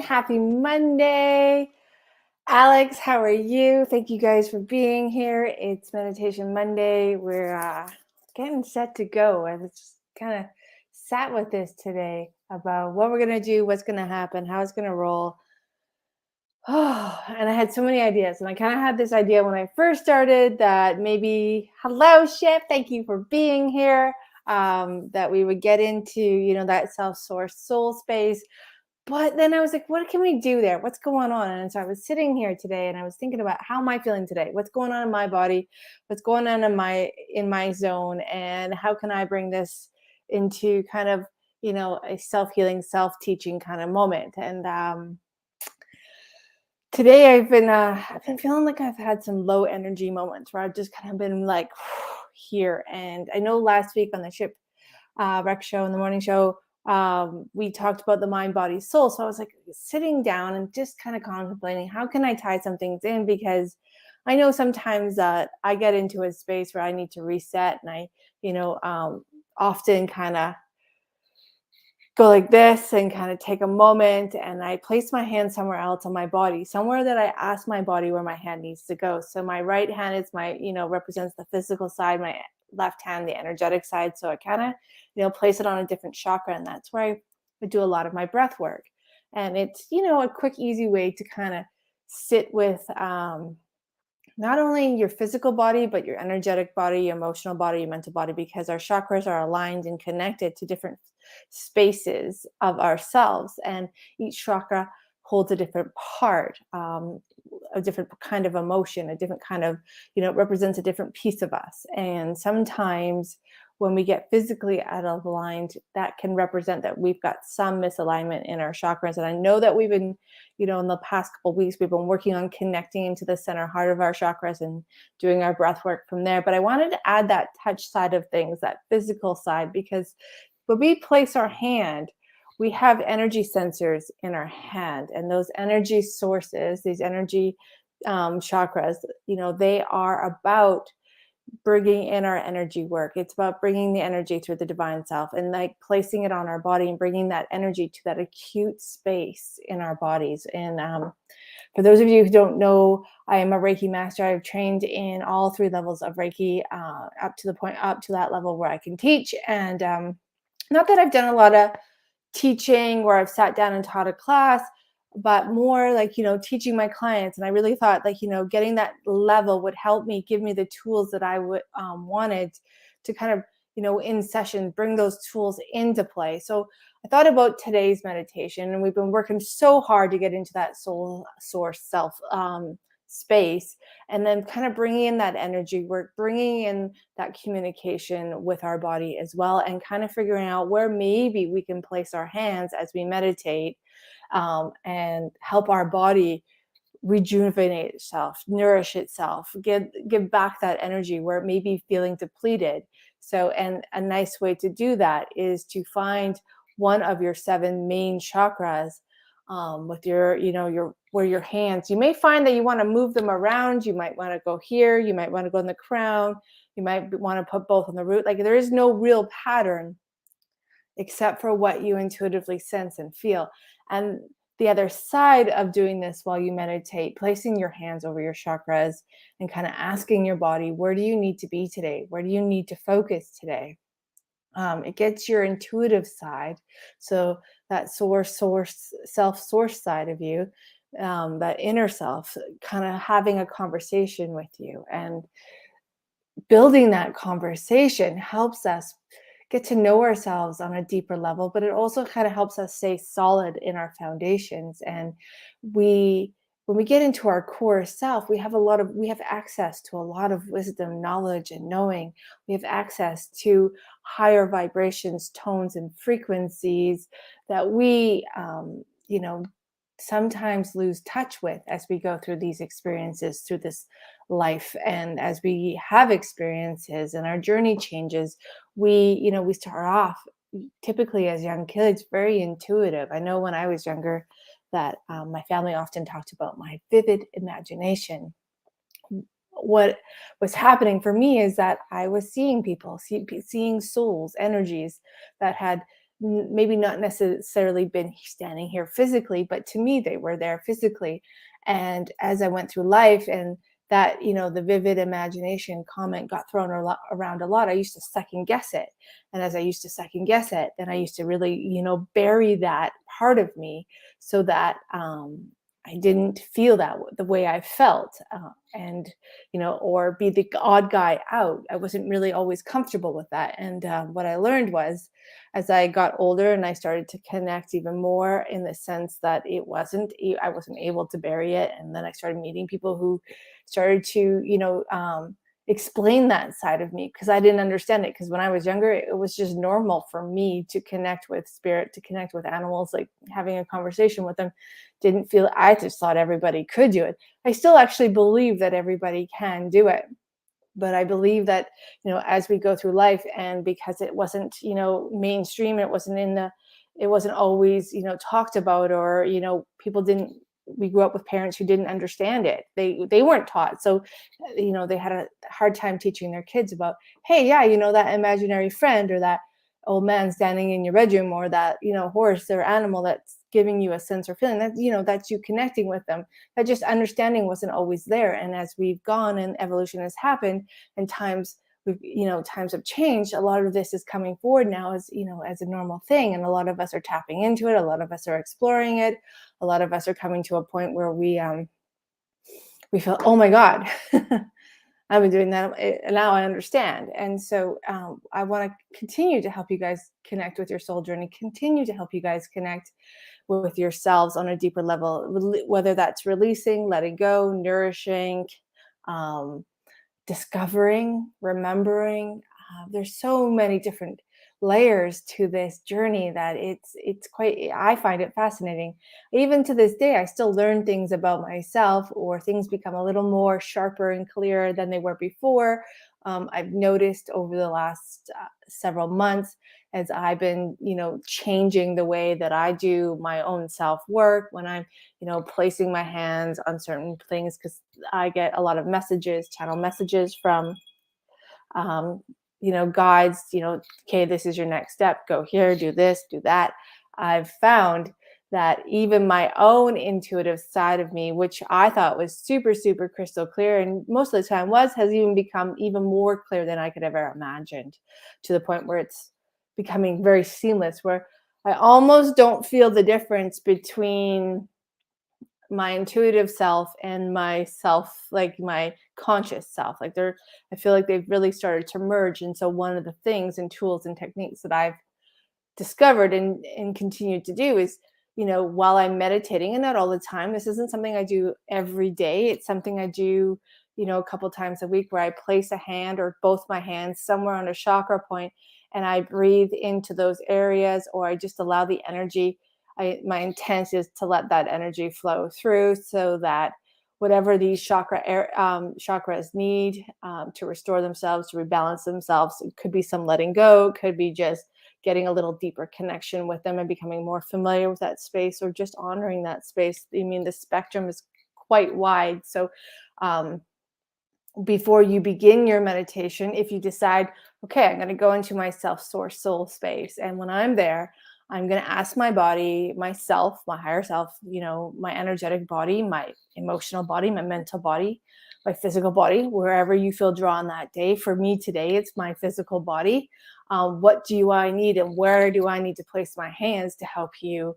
Happy Monday. Alex, how are you? Thank you guys for being here. It's Meditation Monday. We're getting set to go. I was just kind of sat with this today about what we're going to do, what's going to happen, how it's going to roll. Oh, and I had so many ideas. And I kind of had this idea when I first started that maybe, hello, Ship, thank you for being here, that we would get into, that self-source soul space. But then I was like, what can we do there? What's going on? And so I was sitting here today and I was thinking about how am I feeling today? What's going on in my body? What's going on in my zone? And how can I bring this into kind of, a self-healing, self-teaching kind of moment? And today I've been feeling like I've had some low energy moments where I've just kind of been like here. And I know last week on the Ship rec show in the morning show, we talked about the mind, body, soul. So I was like sitting down and just kind of contemplating how can I tie some things in, because I know sometimes that I get into a space where I need to reset, and I, often kind of go like this and kind of take a moment, and I place my hand somewhere else on my body, somewhere that I ask my body where my hand needs to go. So my right hand is represents the physical side, my left hand the energetic side. So I kind of place it on a different chakra, and that's where I do a lot of my breath work. And it's a quick, easy way to kind of sit with not only your physical body, but your energetic body, your emotional body, your mental body, because our chakras are aligned and connected to different spaces of ourselves. And each chakra holds a different part, a different kind of emotion, a different kind of, represents a different piece of us. And sometimes when we get physically out of aligned, that can represent that we've got some misalignment in our chakras. And I know that we've been, in the past couple of weeks, we've been working on connecting into the center heart of our chakras and doing our breath work from there. But I wanted to add that touch side of things, that physical side, because when we place our hand, we have energy sensors in our hand, and those energy sources, these energy chakras, they are about bringing in our energy work. It's about bringing the energy through the divine self and like placing it on our body and bringing that energy to that acute space in our bodies. And for those of you who don't know, I am a Reiki master. I've trained in all 3 levels of Reiki, up to that level where I can teach. And not that I've done a lot of teaching where I've sat down and taught a class, but more like, teaching my clients. And I really thought like, getting that level would help me, give me the tools that I would wanted to kind of, in session, bring those tools into play. So I thought about today's meditation, and we've been working so hard to get into that soul source self space, and then kind of bringing in that energy work, bringing in that communication with our body as well, and kind of figuring out where maybe we can place our hands as we meditate, and help our body rejuvenate itself, nourish itself, give back that energy where it may be feeling depleted. So, and a nice way to do that is to find one of your 7 main chakras, with where your hands, you may find that you want to move them around. You might want to go here, you might want to go in the crown, you might want to put both on the root. Like, there is no real pattern except for what you intuitively sense and feel. And the other side of doing this while you meditate, placing your hands over your chakras and kind of asking your body, where do you need to be today? Where do you need to focus today? It gets your intuitive side. So that self-source side of you, that inner self, kind of having a conversation with you, and building that conversation helps us get to know ourselves on a deeper level, but it also kind of helps us stay solid in our foundations. And when we get into our core self, we have access to a lot of wisdom, knowledge, and knowing. We have access to higher vibrations, tones, and frequencies that we, sometimes lose touch with as we go through these experiences, through this life. And as we have experiences and our journey changes, we start off typically as young kids very intuitive. I know when I was younger that my family often talked about my vivid imagination. What was happening for me is that I was seeing people, seeing souls, energies that had maybe not necessarily been standing here physically, but to me they were there physically. And as I went through life, and that, the vivid imagination comment got thrown around a lot, I used to second guess it. And as I used to second guess it, then I used to really, bury that part of me, so that I didn't feel the way I felt, and or be the odd guy out. I wasn't really always comfortable with that. And what I learned was, as I got older and I started to connect even more, in the sense that I wasn't able to bury it. And then I started meeting people who started to, explain that side of me, because I didn't understand it. Because when I was younger, it was just normal for me to connect with spirit, to connect with animals, like having a conversation with them. Didn't feel, I just thought everybody could do it. I still actually believe that everybody can do it, but I believe that, as we go through life, and because it wasn't, mainstream, it wasn't always, talked about, or, people didn't, we grew up with parents who didn't understand it. They weren't taught. So, they had a hard time teaching their kids about, hey, yeah, that imaginary friend, or that old man standing in your bedroom, or that, horse or animal that's giving you a sense or feeling, that, that's you connecting with them. That just understanding wasn't always there. And as we've gone and evolution has happened, and times have changed, a lot of this is coming forward now as, as a normal thing. And a lot of us are tapping into it, a lot of us are exploring it, a lot of us are coming to a point where we feel, oh my god, I've been doing that, and now I understand. And so I want to continue to help you guys connect with your soul journey, continue to help you guys connect with yourselves on a deeper level, whether that's releasing, letting go, nourishing, um, discovering, remembering. There's so many different layers to this journey that it's quite, I find it fascinating. Even to this day, I still learn things about myself, or things become a little more sharper and clearer than they were before. I've noticed over the last several months, as I've been, changing the way that I do my own self work, when I'm, placing my hands on certain things, because I get a lot of messages, channel messages from, um, guides, okay, this is your next step. Go here, do this, do that. I've found that even my own intuitive side of me, which I thought was super, super crystal clear, and most of the time has even become even more clear than I could ever imagined, to the point where it's becoming very seamless, where I almost don't feel the difference between my intuitive self and myself, like my conscious self. Like I feel like they've really started to merge. And so one of the things and tools and techniques that I've discovered and continue to do is, while I'm meditating, and not all the time, this isn't something I do every day, it's something I do, a couple times a week, where I place a hand or both my hands somewhere on a chakra point, and I breathe into those areas, or I just allow the energy. My intent is to let that energy flow through, so that whatever these chakras need, to restore themselves, to rebalance themselves, it could be some letting go, could be just getting a little deeper connection with them and becoming more familiar with that space, or just honoring that space. I mean, the spectrum is quite wide. So um, before you begin your meditation, if you decide, okay, I'm going to go into my self source soul space, and when I'm there, I'm going to ask my body, myself, my higher self, my energetic body, my emotional body, my mental body, my physical body, wherever you feel drawn that day. For me today, it's my physical body. What do I need, and where do I need to place my hands to help you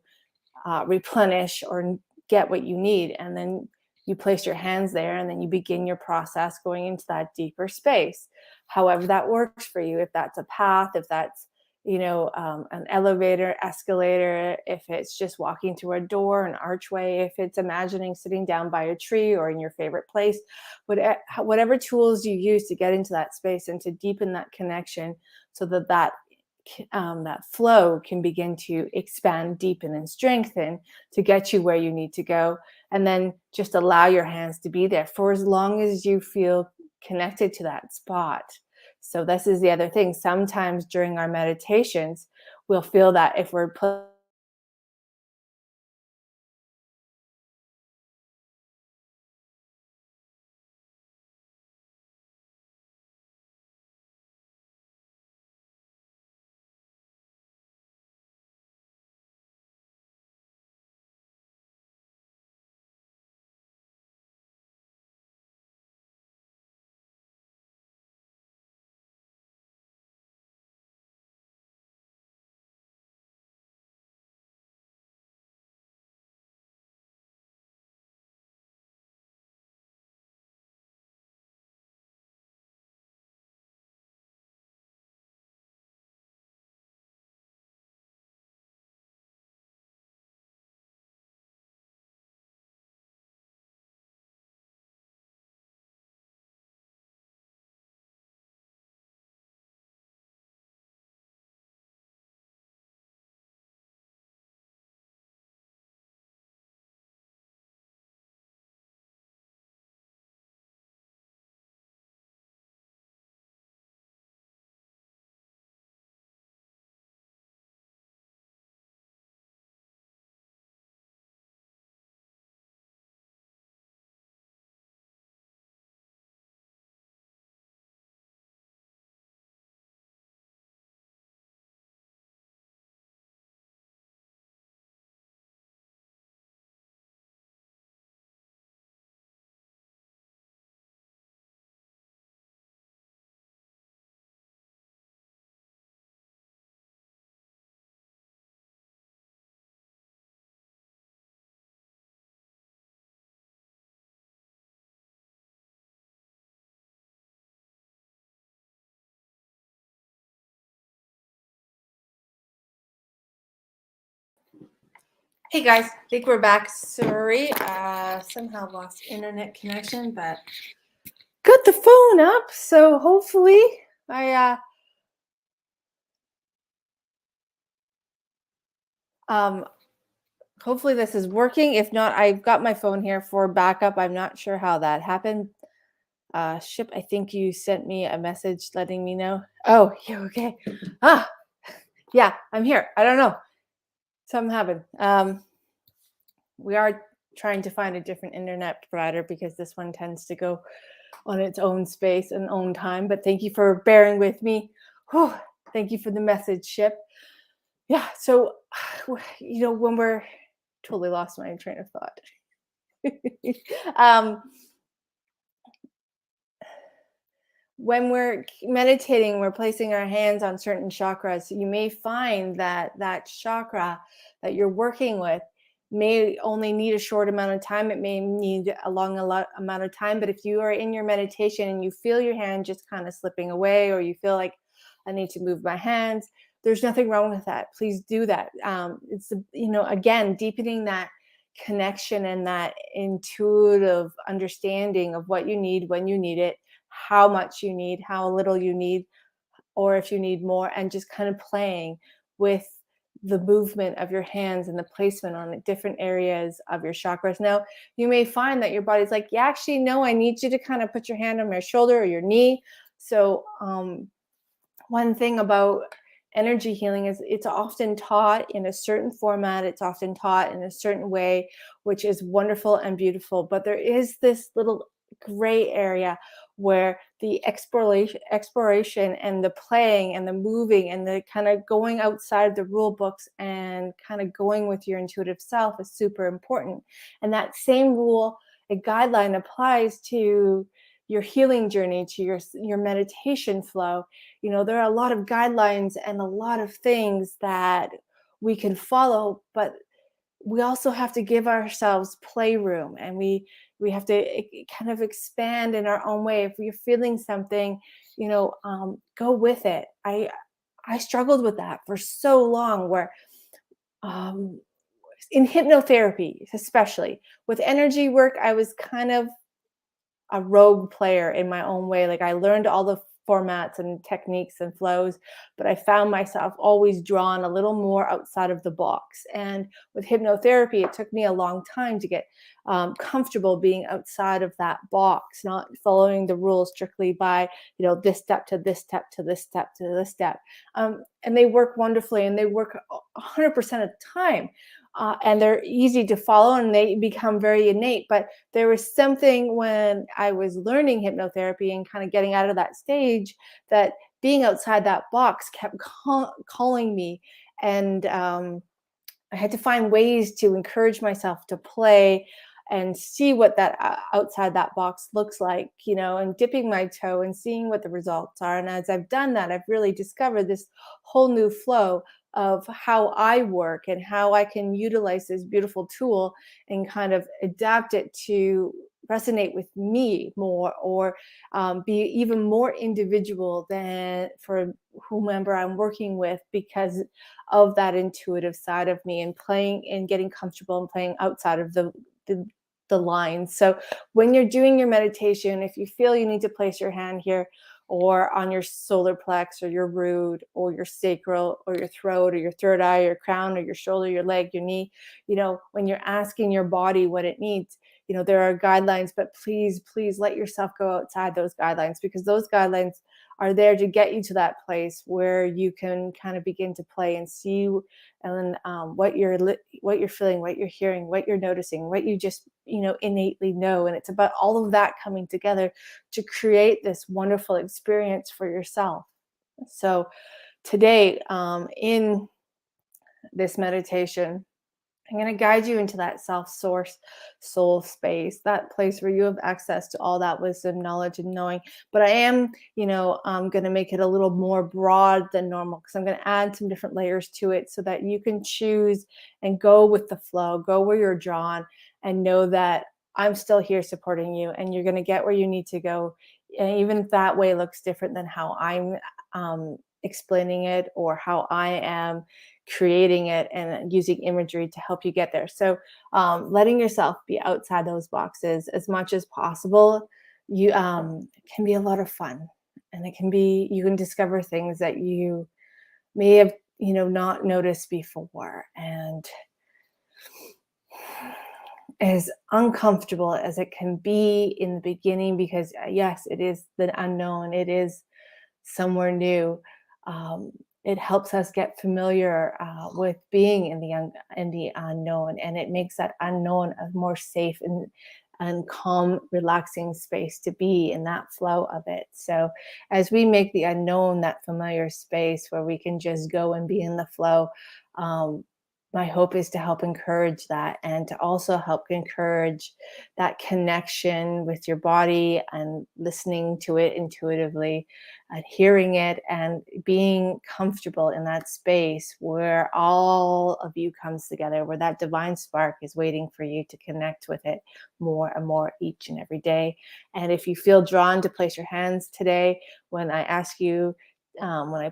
replenish or get what you need? And then you place your hands there, and then you begin your process going into that deeper space, however that works for you. If that's a path, if that's an elevator, escalator, if it's just walking through a door, an archway, if it's imagining sitting down by a tree or in your favorite place, whatever tools you use to get into that space and to deepen that connection, so that flow can begin to expand, deepen, and strengthen, to get you where you need to go. And then just allow your hands to be there for as long as you feel connected to that spot. So this is the other thing. Sometimes during our meditations, we'll feel that if we're Hey guys, I think we're back. Sorry, somehow lost internet connection, but got the phone up, so hopefully I um hopefully this is working. If not, I've got my phone here for backup. I'm not sure how that happened. Ship, I think you sent me a message letting me know. Oh, you okay? Ah, yeah, I'm here. I don't know. Something happened. We are trying to find a different internet provider because this one tends to go on its own space and own time. But thank you for bearing with me. Whew, thank you for the message, Ship. Yeah. So, when we're totally lost my train of thought. um, when we're meditating, we're placing our hands on certain chakras. You may find that that chakra that you're working with may only need a short amount of time. It may need a long amount of time. But if you are in your meditation and you feel your hand just kind of slipping away, or you feel like I need to move my hands, there's nothing wrong with that. Please do that. It's again, deepening that connection and that intuitive understanding of what you need when you need it, how much you need, how little you need, or if you need more, and just kind of playing with the movement of your hands and the placement on different areas of your chakras. Now, you may find that your body's like, yeah, actually, no, I need you to kind of put your hand on your shoulder or your knee. So, one thing about energy healing is it's often taught in a certain format, it's often taught in a certain way, which is wonderful and beautiful. But there is this little gray area where the exploration and the playing and the moving and the kind of going outside the rule books and kind of going with your intuitive self is super important. And that same rule and guideline applies to your healing journey, to your meditation flow. There are a lot of guidelines and a lot of things that we can follow, but we also have to give ourselves playroom, and we have to kind of expand in our own way. If you're feeling something, go with it. I struggled with that for so long, where um, in hypnotherapy, especially with energy work, I was kind of a rogue player in my own way. Like, I learned all the formats and techniques and flows, but I found myself always drawn a little more outside of the box. And with hypnotherapy, it took me a long time to get comfortable being outside of that box, not following the rules strictly by, this step to this step to this step to this step. And they work wonderfully, and they work 100% of the time. And they're easy to follow, and they become very innate. But there was something when I was learning hypnotherapy and kind of getting out of that stage, that being outside that box kept calling me. And I had to find ways to encourage myself to play and see what that outside that box looks like, and dipping my toe and seeing what the results are. And as I've done that, I've really discovered this whole new flow of how I work and how I can utilize this beautiful tool and kind of adapt it to resonate with me more, or be even more individual than for whomever I'm working with, because of that intuitive side of me, and playing and getting comfortable and playing outside of the, the lines. So when you're doing your meditation, if you feel you need to place your hand here or on your solar plex or your root or your sacral or your throat or your third eye, your crown or your shoulder, your leg, your knee, when you're asking your body what it needs, there are guidelines, but please let yourself go outside those guidelines, because those guidelines are there to get you to that place where you can kind of begin to play and see, and what you're feeling, what you're hearing, what you're noticing, what you just innately know. And it's about all of that coming together to create this wonderful experience for yourself. So today, in this meditation, I'm going to guide you into that self source soul space, that place where you have access to all that wisdom, knowledge, and knowing. But I am, going to make it a little more broad than normal, because I'm going to add some different layers to it so that you can choose and go with the flow, go where you're drawn, and know that I'm still here supporting you, and you're going to get where you need to go. And even if that way looks different than how I'm explaining it, or how I am creating it and using imagery to help you get there. So letting yourself be outside those boxes as much as possible, you can be a lot of fun, and it can be, you can discover things that you may have, not noticed before. And as uncomfortable as it can be in the beginning, because yes, it is the unknown, it is somewhere new. Um, it helps us get familiar with being in in the unknown, and it makes that unknown a more safe and calm, relaxing space to be in that flow of it. So, as we make the unknown that familiar space where we can just go and be in the flow, um, my hope is to help encourage that, and to also help encourage that connection with your body and listening to it intuitively and hearing it and being comfortable in that space where all of you comes together, where that divine spark is waiting for you to connect with it more and more each and every day. And if you feel drawn to place your hands today, when I ask you, when I,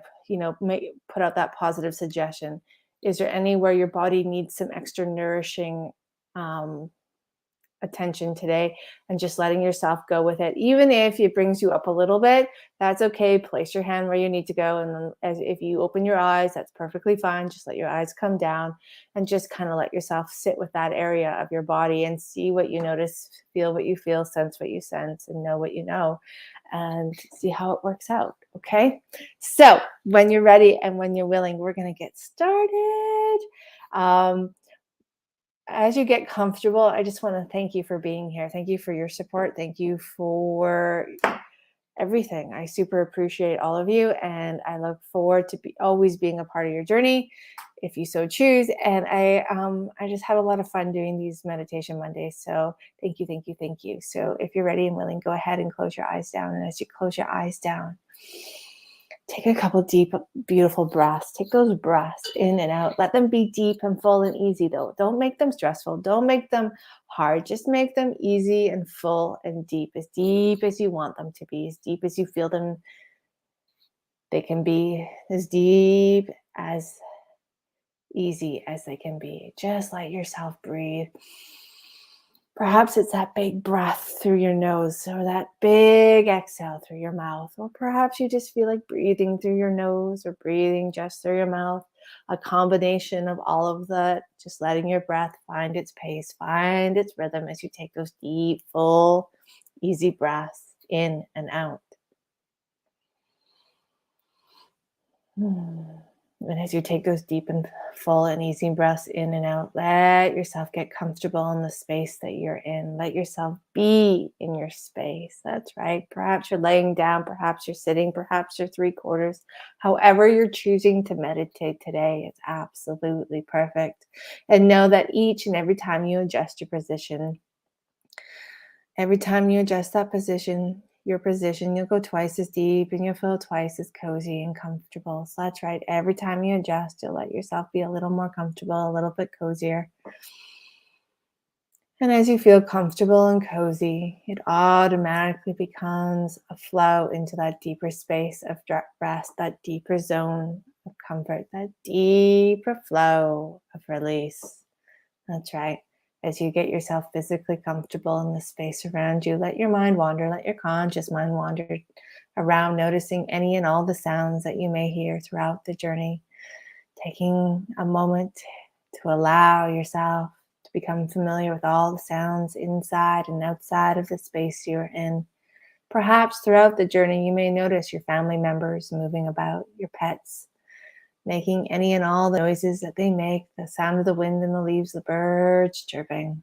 put out that positive suggestion, is there anywhere your body needs some extra nourishing um, attention today, and just letting yourself go with it? Even if it brings you up a little bit, that's okay. Place your hand where you need to go. And then if you open your eyes, that's perfectly fine. Just let your eyes come down and just kind of let yourself sit with that area of your body and see what you notice, feel what you feel, sense what you sense, and know what you know, and see how it works out. Okay. So when you're ready and when you're willing, we're going to get started. Um, as you get comfortable, I just want to thank you for being here. Thank you for your support. Thank you for everything. I super appreciate all of you, and I look forward to always being a part of your journey, if you so choose. And I just have a lot of fun doing these meditation Mondays. So thank you, thank you, thank you. So if you're ready and willing, go ahead and close your eyes down. And as you close your eyes down, take a couple deep, beautiful breaths. Take those breaths in and out. Let them be deep and full and easy, though. Don't make them stressful. Don't make them hard. Just make them easy and full and deep as you want them to be, as deep as you feel them. They can be as deep, as easy as they can be. Just let yourself breathe. Perhaps it's that big breath through your nose, or that big exhale through your mouth. Or perhaps you just feel like breathing through your nose or breathing just through your mouth. A combination of all of that, just letting your breath find its pace, find its rhythm as you take those deep, full, easy breaths in and out. And as you take those deep and full and easy breaths in and out, let yourself get comfortable in the space that you're in. Let yourself be in your space. That's right. Perhaps you're laying down, perhaps you're sitting, perhaps you're three quarters. However you're choosing to meditate today, it's absolutely perfect. And know that each and every time you adjust your position, every time you adjust that position, your position, you'll go twice as deep and you'll feel twice as cozy and comfortable. So that's right. Every time you adjust, you'll let yourself be a little more comfortable, a little bit cozier. And as you feel comfortable and cozy, it automatically becomes a flow into that deeper space of rest, that deeper zone of comfort, that deeper flow of release. That's right. As you get yourself physically comfortable in the space around you, let your mind wander, let your conscious mind wander around, noticing any and all the sounds that you may hear throughout the journey. Taking a moment to allow yourself to become familiar with all the sounds inside and outside of the space you're in. Perhaps throughout the journey, you may notice your family members moving about, your pets, making any and all the noises that they make, the sound of the wind in the leaves, the birds chirping,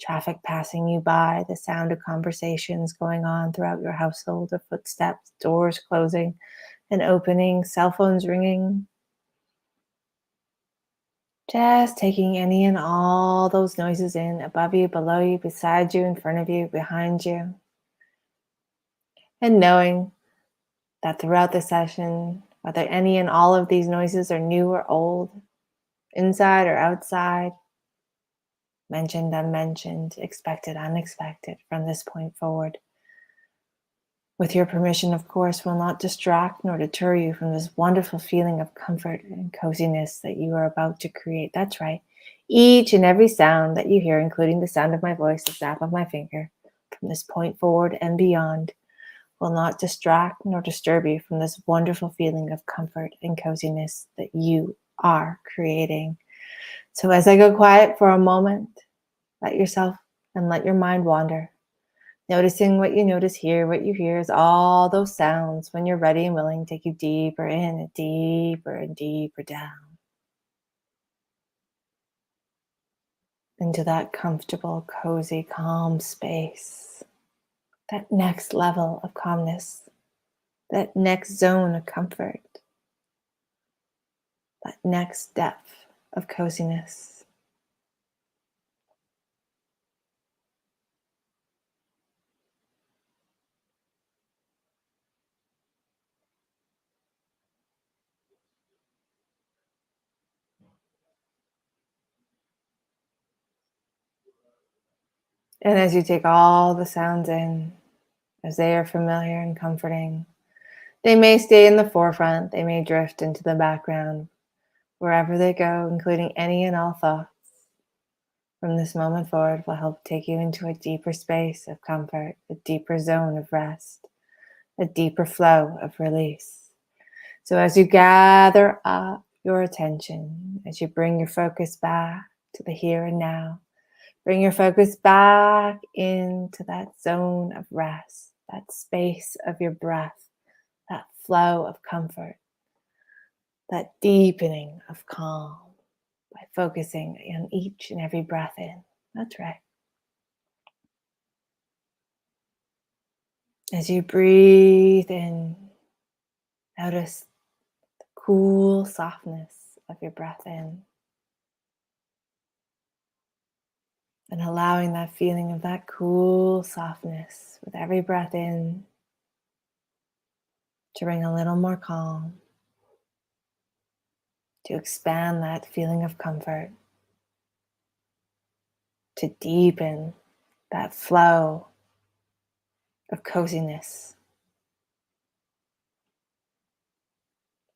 traffic passing you by, the sound of conversations going on throughout your household, of footsteps, doors closing and opening, cell phones ringing. Just taking any and all those noises in, above you, below you, beside you, in front of you, behind you. And knowing that throughout the session, whether any and all of these noises are new or old, inside or outside, mentioned, unmentioned, expected, unexpected, from this point forward, With your permission, of course, will not distract nor deter you from this wonderful feeling of comfort and coziness that you are about to create. That's right. Each and every sound that you hear, including the sound of my voice, the snap of my finger, from this point forward and beyond, will not distract nor disturb you from this wonderful feeling of comfort and coziness that you are creating. So as I go quiet for a moment, let yourself and let your mind wander. Noticing what you notice here, what you hear is all those sounds. When you're ready and willing, take you deeper in and deeper and deeper down into that comfortable, cozy, calm space. That next level of calmness, that next zone of comfort, that next depth of coziness. And as you take all the sounds in, as they are familiar and comforting, they may stay in the forefront, they may drift into the background, wherever they go, including any and all thoughts. From this moment forward will help take you into a deeper space of comfort, a deeper zone of rest, a deeper flow of release. So as you gather up your attention, as you bring your focus back to the here and now, bring your focus back into that zone of rest, that space of your breath, that flow of comfort, that deepening of calm by focusing on each and every breath in. That's right. As you breathe in, notice the cool softness of your breath in, and allowing that feeling of that cool softness with every breath in to bring a little more calm, to expand that feeling of comfort, to deepen that flow of coziness.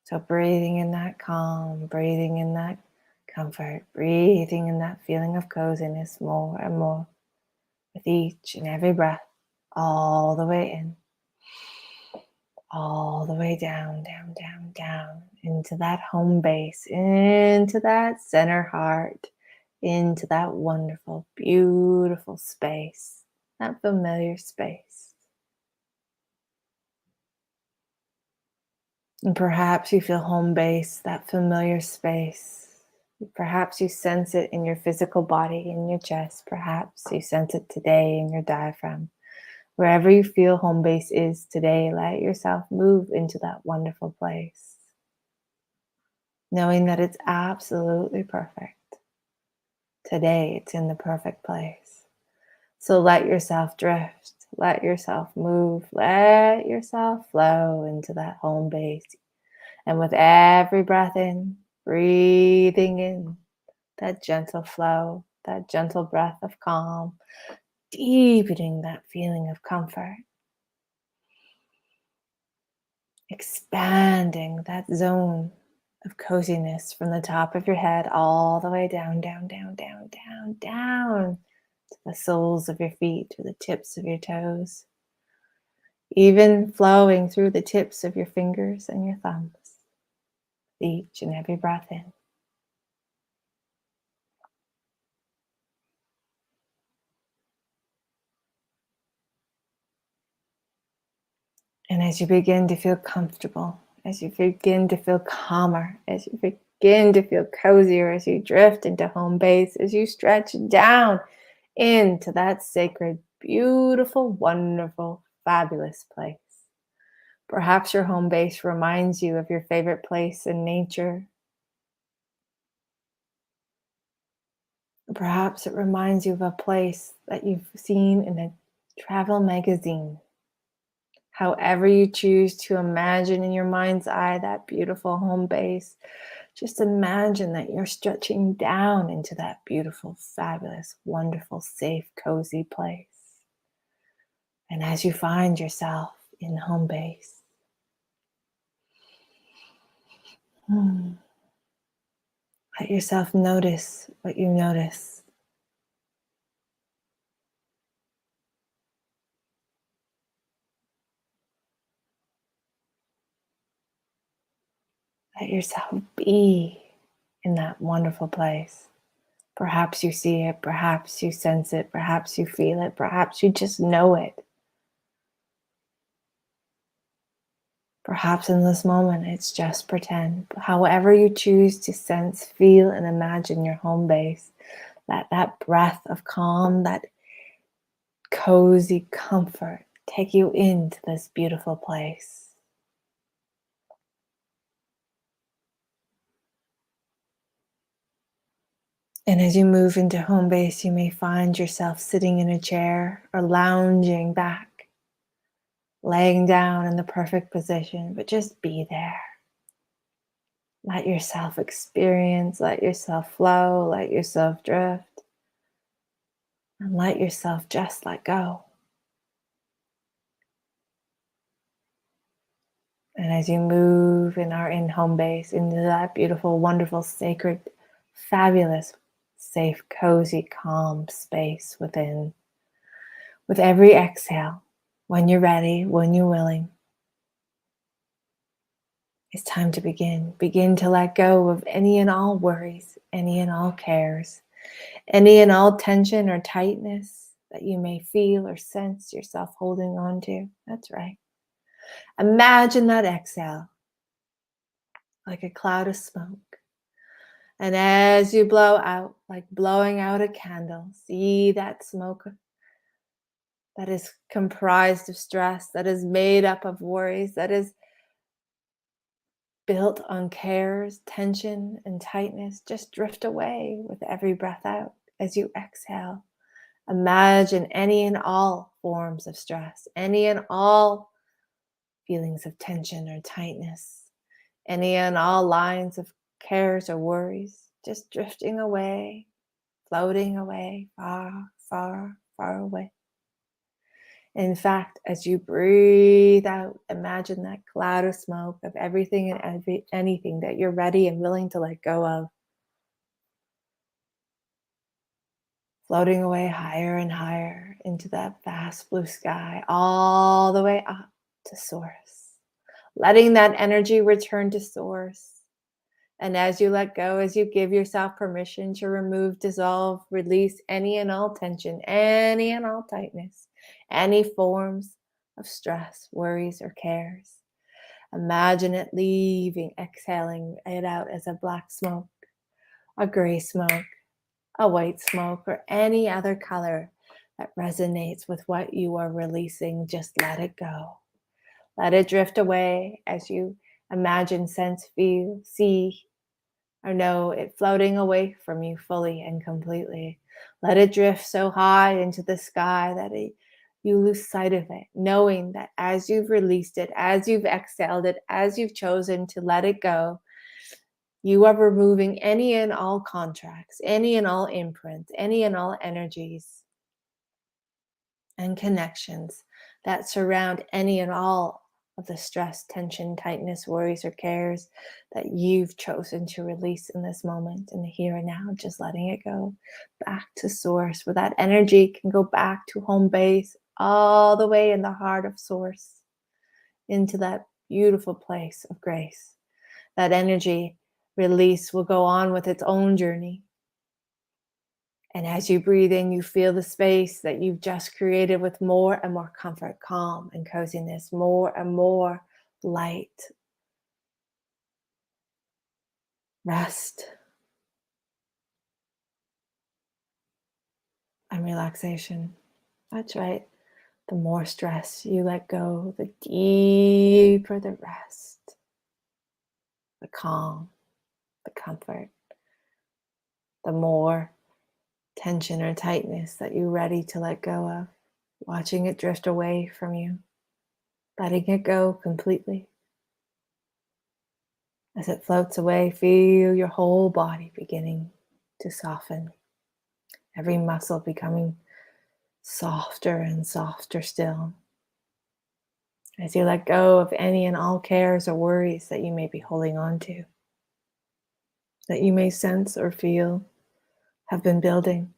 So breathing in that calm, breathing in that comfort, breathing in that feeling of coziness more and more with each and every breath, all the way in, all the way down, down, down, down, into that home base, into that center heart, into that wonderful, beautiful space, that familiar space. And perhaps you feel home base, that familiar space. Perhaps you sense it in your physical body, in your chest. Perhaps you sense it today in your diaphragm. Wherever you feel home base is today, let yourself move into that wonderful place, knowing that it's absolutely perfect. Today, it's in the perfect place. So let yourself drift, let yourself move, let yourself flow into that home base. And with every breath in, breathing in that gentle flow, that gentle breath of calm, deepening that feeling of comfort, expanding that zone of coziness from the top of your head all the way down, down, down, down, down, down to the soles of your feet, to the tips of your toes, even flowing through the tips of your fingers and your thumbs, each and every breath in. And as you begin to feel comfortable, as you begin to feel calmer, as you begin to feel cozier, as you drift into home base, as you stretch down into that sacred, beautiful, wonderful, fabulous place. Perhaps your home base reminds you of your favorite place in nature. Perhaps it reminds you of a place that you've seen in a travel magazine. However you choose to imagine in your mind's eye that beautiful home base, just imagine that you're stretching down into that beautiful, fabulous, wonderful, safe, cozy place. And as you find yourself in home base. Hmm. Let yourself notice what you notice. Let yourself be in that wonderful place. Perhaps you see it, perhaps you sense it, perhaps you feel it, perhaps you just know it. Perhaps in this moment it's just pretend. However you choose to sense, feel, and imagine your home base, let that breath of calm, that cozy comfort take you into this beautiful place. And as you move into home base, you may find yourself sitting in a chair or lounging back, laying down in the perfect position, but just be there. Let yourself experience, let yourself flow, let yourself drift, and let yourself just let go. And as you move and are in home base into that beautiful, wonderful, sacred, fabulous, safe, cozy, calm space within, with every exhale, when you're ready, when you're willing, it's time to begin. Begin to let go of any and all worries, any and all cares, any and all tension or tightness that you may feel or sense yourself holding on to. That's right. Imagine that exhale like a cloud of smoke. And as you blow out, like blowing out a candle, see that smoke that is comprised of stress, that is made up of worries, that is built on cares, tension, and tightness, just drift away with every breath out. As you exhale, imagine any and all forms of stress, any and all feelings of tension or tightness, any and all lines of cares or worries, just drifting away, floating away, far, far, far away. In fact, as you breathe out, imagine that cloud of smoke of everything and anything that you're ready and willing to let go of, floating away higher and higher into that vast blue sky, all the way up to source. Letting that energy return to source. And as you let go, as you give yourself permission to remove, dissolve, release any and all tension, any and all tightness, any forms of stress, worries, or cares. Imagine it leaving, exhaling it out as a black smoke, a gray smoke, a white smoke, or any other color that resonates with what you are releasing. Just let it go. Let it drift away as you imagine, sense, feel, see, or know it floating away from you fully and completely. Let it drift so high into the sky that you lose sight of it, knowing that as you've released it, as you've exhaled it, as you've chosen to let it go, you are removing any and all contracts, any and all imprints, any and all energies and connections that surround any and all of the stress, tension, tightness, worries, or cares that you've chosen to release in this moment, in the here and now, just letting it go back to source, where that energy can go back to home base, all the way in the heart of source, into that beautiful place of grace. That energy release will go on with its own journey. And as you breathe in, you feel the space that you've just created with more and more comfort, calm, and coziness, more and more light, rest, and relaxation. That's right. The more stress you let go, the deeper the rest, the calm, the comfort, the more tension or tightness that you're ready to let go of, watching it drift away from you, letting it go completely. As it floats away, feel your whole body beginning to soften, every muscle becoming softer and softer still. As you let go of any and all cares or worries that you may be holding on to, that you may sense or feel have been building.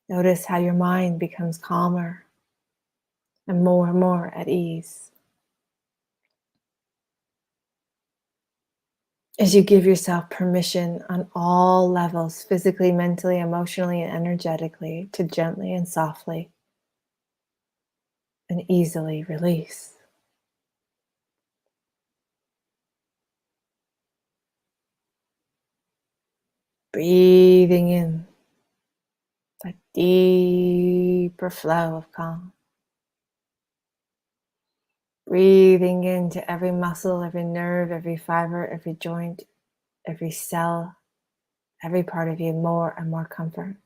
Notice how your mind becomes calmer and more at ease. As you give yourself permission on all levels, physically, mentally, emotionally, and energetically, to gently and softly and easily release. Breathing in a deeper flow of calm. Breathing into every muscle, every nerve, every fiber, every joint, every cell, every part of you, more and more comfort.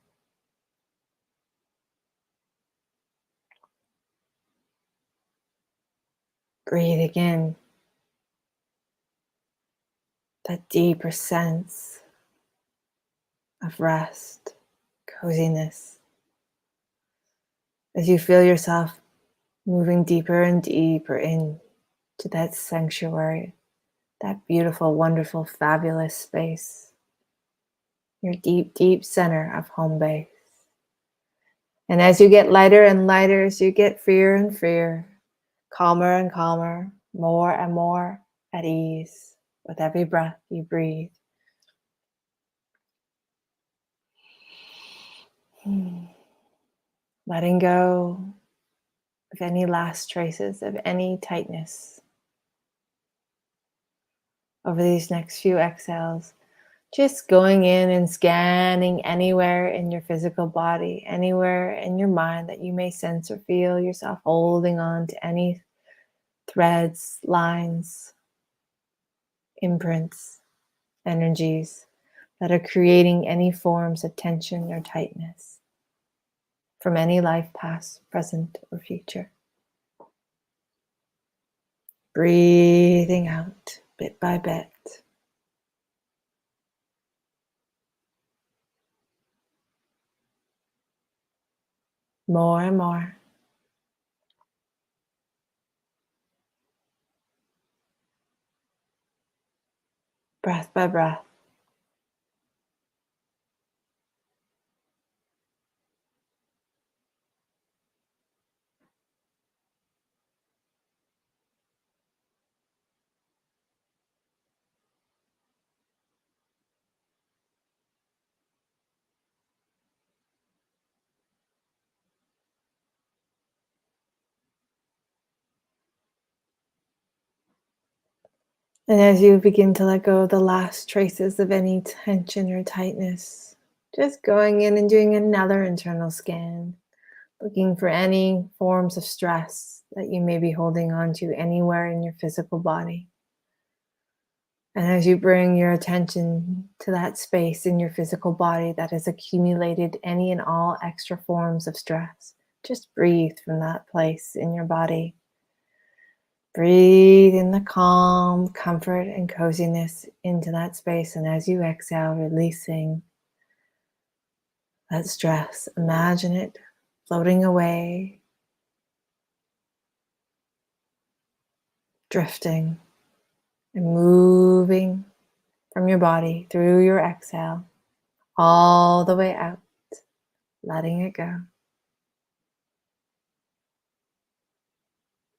Breathing in that deeper sense of rest, coziness, as you feel yourself moving deeper and deeper into that sanctuary, that beautiful, wonderful, fabulous space, your deep center of home base. And as you get lighter and lighter, as you get freer and freer, calmer and calmer, more and more at ease with every breath you breathe. Letting go of any last traces of any tightness. Over these next few exhales, just going in and scanning anywhere in your physical body, anywhere in your mind that you may sense or feel yourself holding on to any threads, lines, imprints, energies that are creating any forms of tension or tightness from any life past, present, or future. Breathing out bit by bit. More and more. Breath by breath. And as you begin to let go of the last traces of any tension or tightness, just going in and doing another internal scan, looking for any forms of stress that you may be holding on to anywhere in your physical body. And as you bring your attention to that space in your physical body that has accumulated any and all extra forms of stress, just breathe from that place in your body. Breathe in the calm, comfort, and coziness into that space. And as you exhale, releasing that stress, imagine it floating away, drifting, and moving from your body through your exhale, all the way out, letting it go,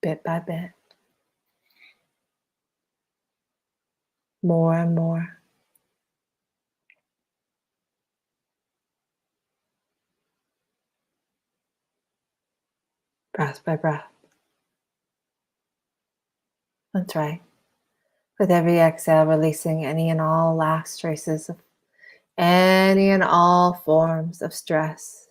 bit by bit, more and more, breath by breath. That's right. With every exhale, releasing any and all last traces of any and all forms of stress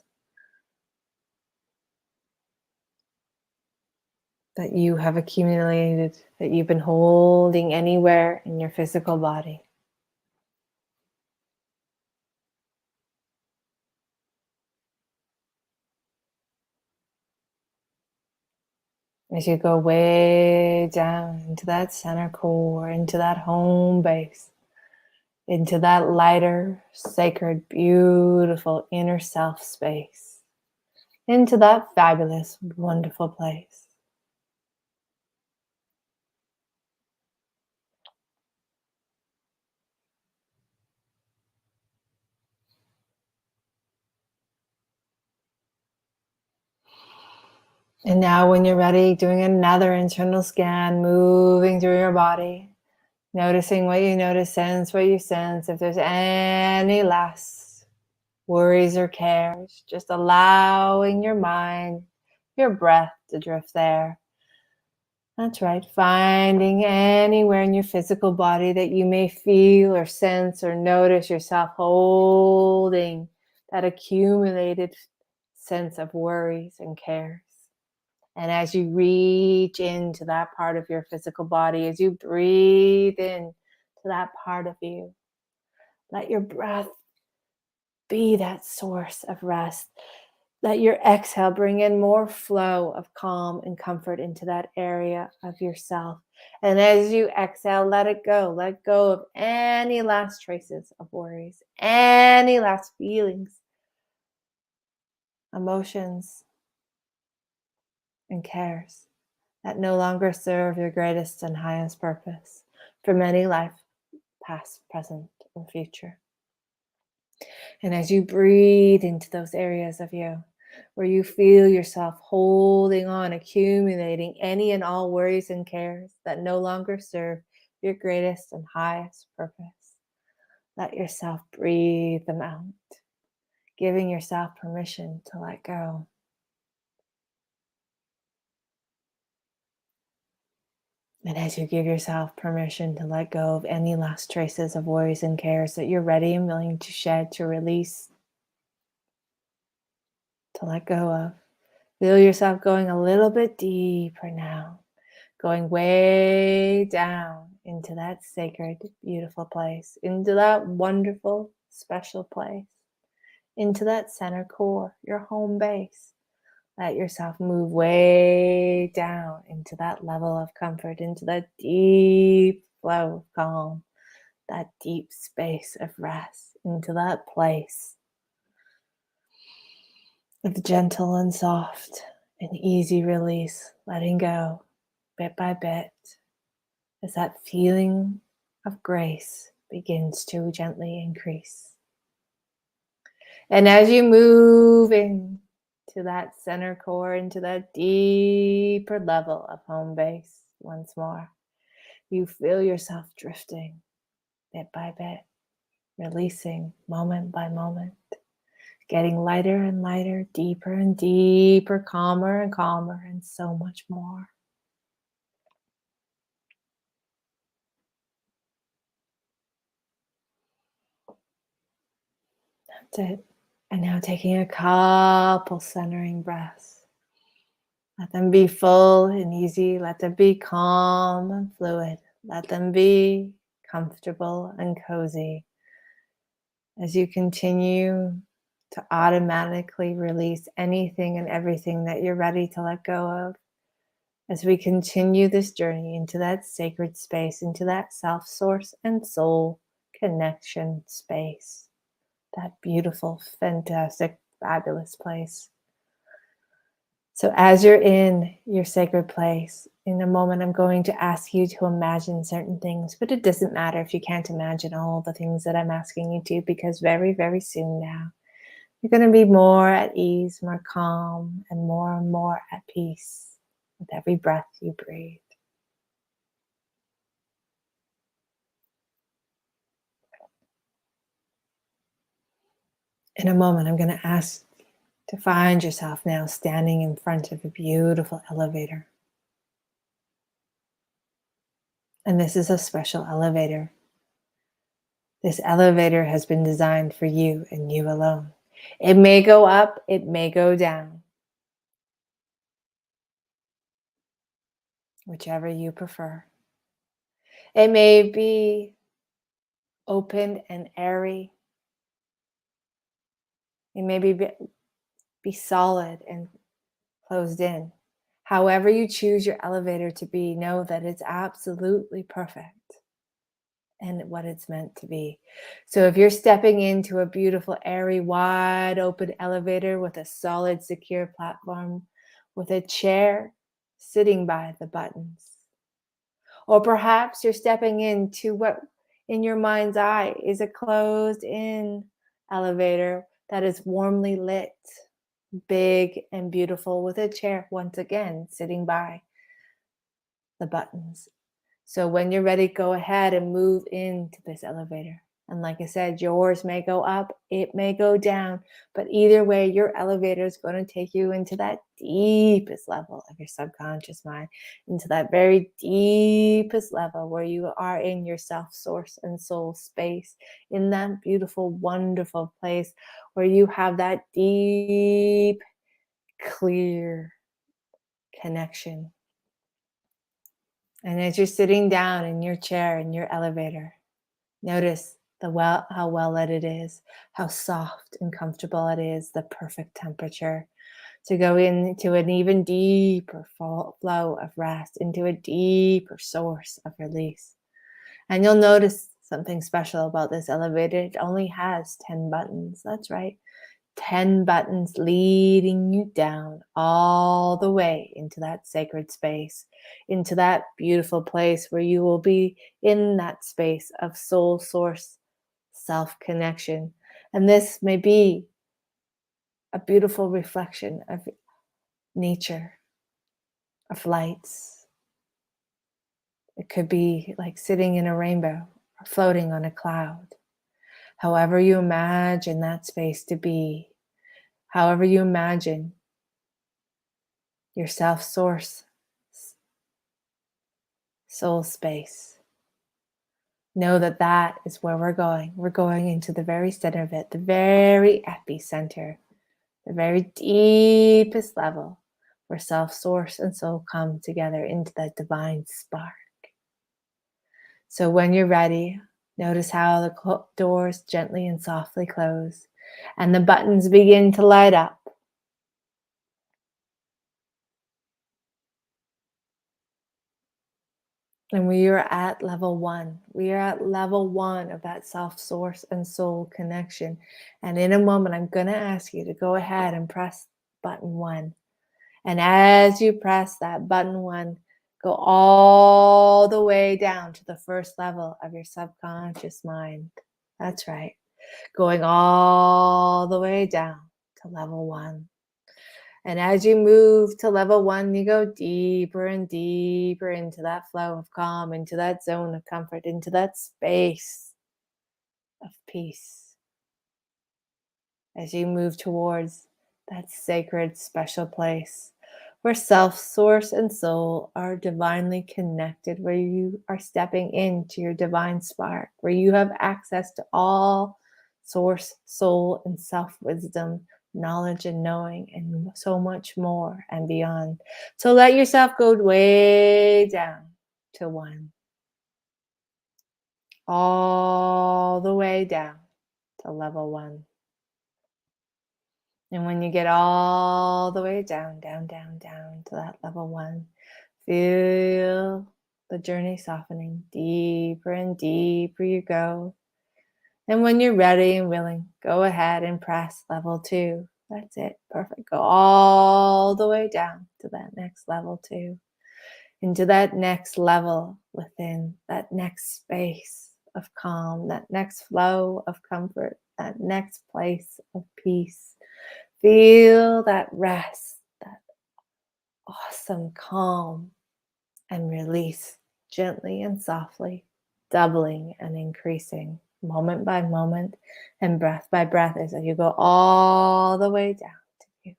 that you have accumulated, that you've been holding anywhere in your physical body. As you go way down into that center core, into that home base, into that lighter, sacred, beautiful inner self space, into that fabulous, wonderful place. And now when you're ready, doing another internal scan, moving through your body, noticing what you notice, sense what you sense. If there's any last worries or cares, just allowing your mind, your breath to drift there. That's right. Finding anywhere in your physical body that you may feel or sense or notice yourself holding that accumulated sense of worries and cares. And as you reach into that part of your physical body, as you breathe in to that part of you, let your breath be that source of rest. Let your exhale bring in more flow of calm and comfort into that area of yourself. And as you exhale, let it go. Let go of any last traces of worries, any last feelings, emotions, and cares that no longer serve your greatest and highest purpose from any life, past, present, or future. And as you breathe into those areas of you where you feel yourself holding on, accumulating any and all worries and cares that no longer serve your greatest and highest purpose, let yourself breathe them out, giving yourself permission to let go. And as you give yourself permission to let go of any last traces of worries and cares that you're ready and willing to shed, to release, to let go of, feel yourself going a little bit deeper now, going way down into that sacred, beautiful place, into that wonderful, special place, into that center core, your home base. Let yourself move way down into that level of comfort, into that deep flow of calm, that deep space of rest, into that place of gentle and soft and easy release, letting go bit by bit as that feeling of grace begins to gently increase. And as you move into that center core, into that deeper level of home base once more, you feel yourself drifting bit by bit, releasing moment by moment, getting lighter and lighter, deeper and deeper, calmer and calmer, and so much more. That's it. And now taking a couple centering breaths. Let them be full and easy. Let them be calm and fluid. Let them be comfortable and cozy as you continue to automatically release anything and everything that you're ready to let go of. As we continue this journey into that sacred space, into that self source and soul connection space, that beautiful, fantastic, fabulous place. So as you're in your sacred place, in a moment, I'm going to ask you to imagine certain things, but it doesn't matter if you can't imagine all the things that I'm asking you to, because very, very soon now, you're going to be more at ease, more calm, and more at peace with every breath you breathe. In a moment, I'm going to ask to find yourself now standing in front of a beautiful elevator. And this is a special elevator. This elevator has been designed for you and you alone. It may go up, it may go down, whichever you prefer. It may be open and airy. It may be solid and closed in. However you choose your elevator to be, know that it's absolutely perfect and what it's meant to be. So if you're stepping into a beautiful, airy, wide open elevator with a solid, secure platform, with a chair sitting by the buttons, or perhaps you're stepping into what in your mind's eye is a closed in elevator that is warmly lit, big and beautiful, with a chair once again sitting by the buttons. So when you're ready, go ahead and move into this elevator. And like I said, yours may go up, it may go down, but either way, your elevator is going to take you into that deepest level of your subconscious mind, into that very deepest level where you are in your self source and soul space, in that beautiful, wonderful place where you have that deep, clear connection. And as you're sitting down in your chair in your elevator, notice how well lit it is, how soft and comfortable it is, the perfect temperature to go into an even deeper flow of rest, into a deeper source of release. And you'll notice something special about this elevator. It only has 10 buttons. That's right. 10 buttons leading you down all the way into that sacred space, into that beautiful place where you will be in that space of soul source self connection. And this may be a beautiful reflection of nature, of lights. It could be like sitting in a rainbow or floating on a cloud. However you imagine that space to be, however you imagine your self source soul space. Know that that is where we're going. We're going into the very center of it, the very epicenter, the very deepest level where self, source, and soul come together into that divine spark. So when you're ready, notice how the doors gently and softly close and the buttons begin to light up. And we are at level 1. We are at level 1 of that self, source, and soul connection. And in a moment, I'm going to ask you to go ahead and press button 1. And as you press that button 1, go all the way down to the first level of your subconscious mind. That's right. Going all the way down to level 1. And as you move to level 1, you go deeper and deeper into that flow of calm, into that zone of comfort, into that space of peace. As you move towards that sacred, special place where self, source, and soul are divinely connected, where you are stepping into your divine spark, where you have access to all source, soul, and self wisdom, knowledge, and knowing, and so much more and beyond. So let yourself go way down to 1, all the way down to level 1. And when you get all the way down, down, down, down to that level 1, feel the journey softening. Deeper and deeper you go. And when you're ready and willing, go ahead and press level 2. That's it. Perfect. Go all the way down to that next level 2. Into that next level within, that next space of calm, that next flow of comfort, that next place of peace. Feel that rest, that awesome calm, and release gently and softly, doubling and increasing moment by moment and breath by breath as you go all the way down to you.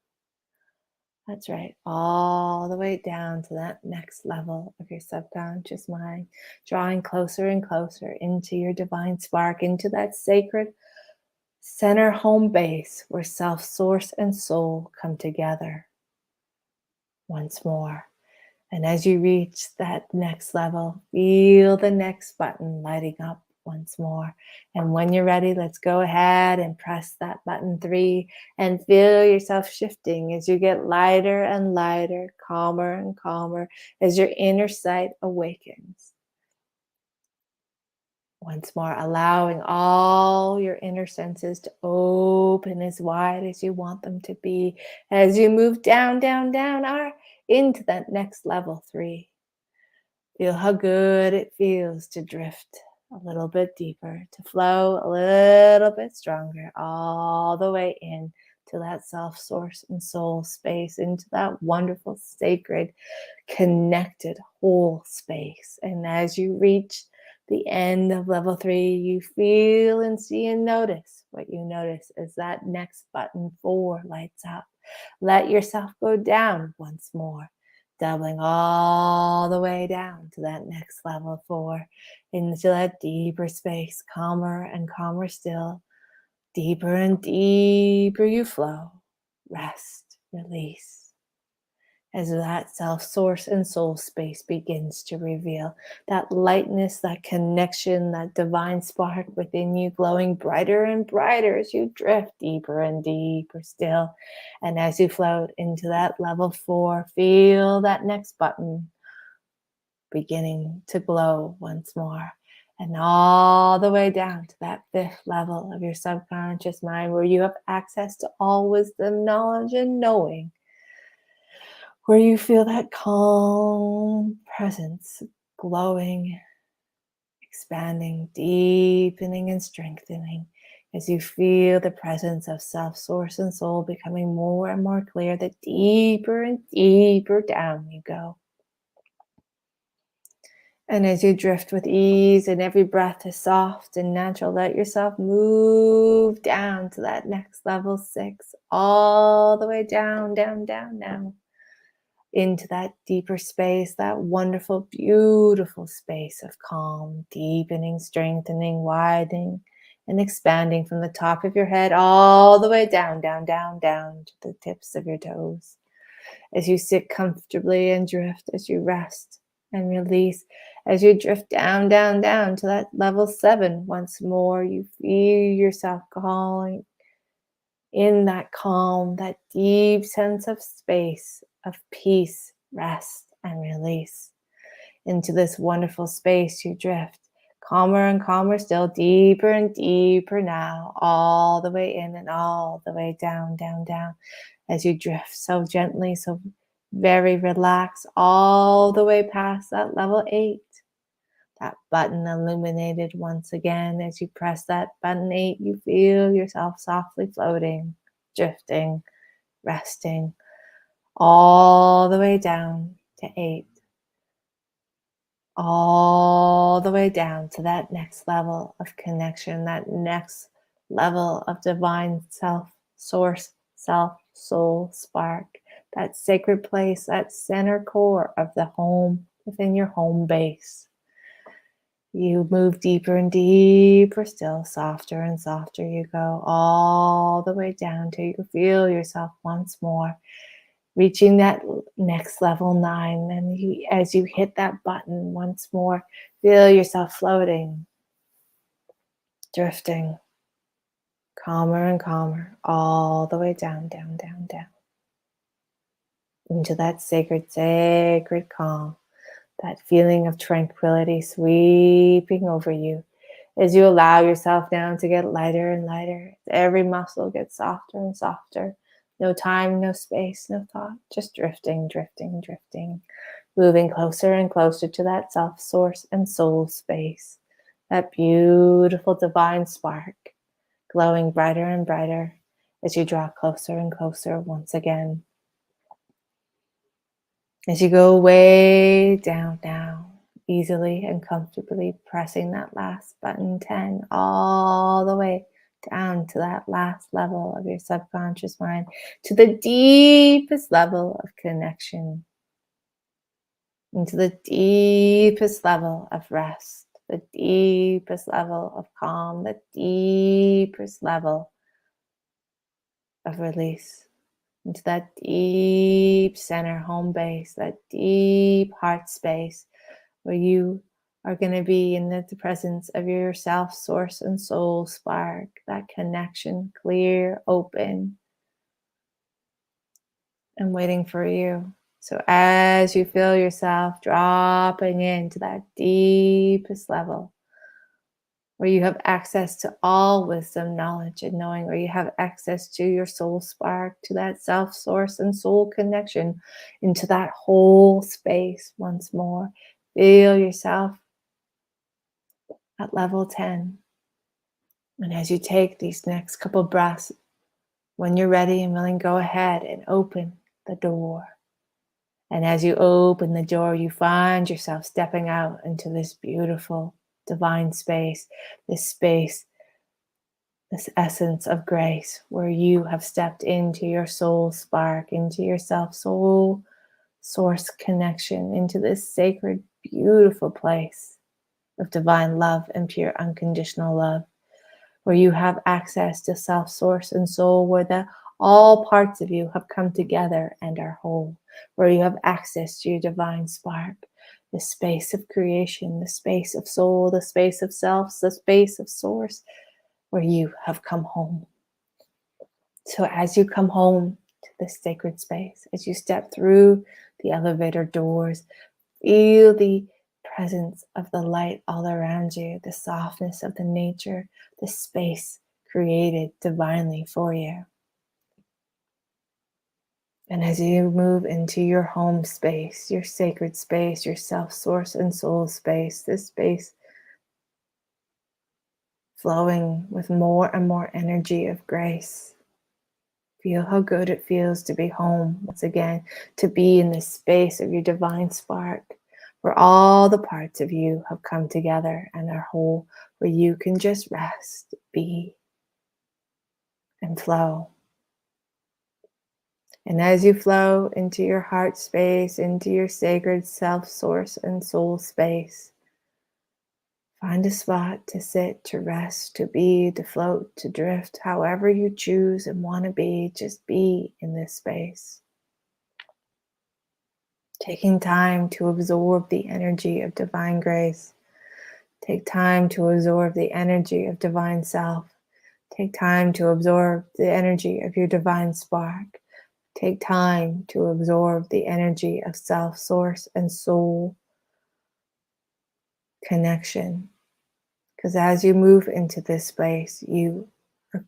That's right, all the way down to that next level of your subconscious mind, drawing closer and closer into your divine spark, into that sacred center home base where self, source, and soul come together once more. And as you reach that next level, feel the next button lighting up once more. And when you're ready, let's go ahead and press that button 3 and feel yourself shifting as you get lighter and lighter, calmer and calmer as your inner sight awakens. Once more, allowing all your inner senses to open as wide as you want them to be as you move down, down, down, into that next level 3. Feel how good it feels to drift a little bit deeper, to flow a little bit stronger, all the way in to that self, source, and soul space, into that wonderful, sacred, connected, whole space. And as you reach the end of level 3, you feel and see and notice. What you notice is that next button 4 lights up. Let yourself go down once more, doubling all the way down to that next level 4, into that deeper space, calmer and calmer still. Deeper and deeper you flow. Rest, release. As that self, source, and soul space begins to reveal that lightness, that connection, that divine spark within you glowing brighter and brighter as you drift deeper and deeper still. And as you float into that level 4, feel that next button beginning to glow once more. And all the way down to that 5th level of your subconscious mind, where you have access to all wisdom, knowledge, and knowing, where you feel that calm presence glowing, expanding, deepening, and strengthening as you feel the presence of self, source, and soul becoming more and more clear. The deeper and deeper down you go. And as you drift with ease and every breath is soft and natural, let yourself move down to that next level 6, all the way down, down, down now, into that deeper space, that wonderful, beautiful space of calm, deepening, strengthening, widening, and expanding from the top of your head all the way down, down, down, down to the tips of your toes. As you sit comfortably and drift, as you rest and release, as you drift down, down, down to that level 7, once more, you feel yourself calling in that calm, that deep sense of space, of peace, rest, and release. Into this wonderful space you drift, calmer and calmer still, deeper and deeper now, all the way in and all the way down, down, down, as you drift so gently, so very relaxed, all the way past that level 8. That button illuminated once again. As you press that button 8, you feel yourself softly floating, drifting, resting, all the way down to 8. All the way down to that next level of connection, that next level of divine self, source, self, soul, spark, that sacred place, that center core of the home within your home base. You move deeper and deeper still, softer and softer you go, all the way down till you feel yourself once more reaching that next level 9. And as you hit that button once more, feel yourself floating, drifting, calmer and calmer, all the way down, down, down, down, into that sacred, sacred calm, that feeling of tranquility sweeping over you as you allow yourself now to get lighter and lighter. Every muscle gets softer and softer. No time, no space, no thought, just drifting, drifting, drifting, moving closer and closer to that self, source, and soul space, that beautiful divine spark glowing brighter and brighter as you draw closer and closer once again. As you go way down now, easily and comfortably pressing that last button 10 all the way down to that last level of your subconscious mind, to the deepest level of connection, into the deepest level of rest, the deepest level of calm, the deepest level of release, into that deep center home base, that deep heart space where you are going to be in the presence of your self, source, and soul spark, that connection, clear, open, and waiting for you. So as you feel yourself dropping into that deepest level, where you have access to all wisdom, knowledge, and knowing, where you have access to your soul spark, to that self, source, and soul connection, into that whole space once more. Feel yourself at level 10. And as you take these next couple breaths, When you're ready and willing, go ahead and open the door. And as you open the door, you find yourself stepping out into this beautiful divine space, this essence of grace, where you have stepped into your soul spark, into your self soul source connection, into this sacred, beautiful place of divine love and pure unconditional love, where you have access to self source and soul, where all parts of you have come together and are whole, where you have access to your divine spark, the space of creation, the space of soul, the space of self, the space of source, where you have come home. So as you come home to this sacred space, as you step through the elevator doors, feel the presence of the light all around you, the softness of the nature, the space created divinely for you. And as you move into your home space, your sacred space, your self source and soul space, this space flowing with more and more energy of grace. Feel how good it feels to be home once again, to be in this space of your divine spark, where all the parts of you have come together and are whole, where you can just rest, be, and flow. And as you flow into your heart space, into your sacred self source and soul space, find a spot to sit, to rest, to be, to float, to drift, however you choose and want to be, just be in this space. Taking time to absorb the energy of divine grace. Take time to absorb the energy of divine self. Take time to absorb the energy of your divine spark. Take time to absorb the energy of self, source, and soul connection. Because as you move into this space, you are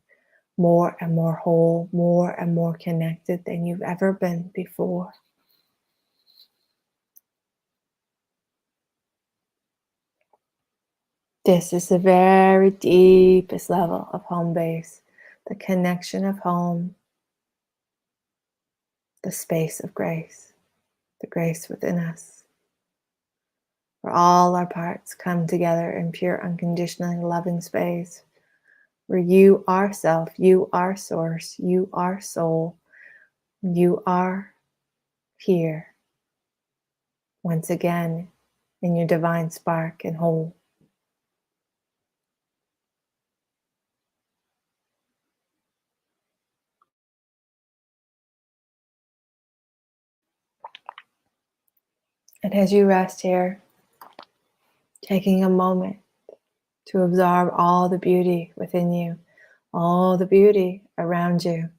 more and more whole, more and more connected than you've ever been before. This is the very deepest level of home base, the connection of home, the space of grace, the grace within us, where all our parts come together in pure, unconditionally loving space, where you are self, you are source, you are soul, you are here once again in your divine spark and whole. And as you rest here, taking a moment to absorb all the beauty within you, all the beauty around you.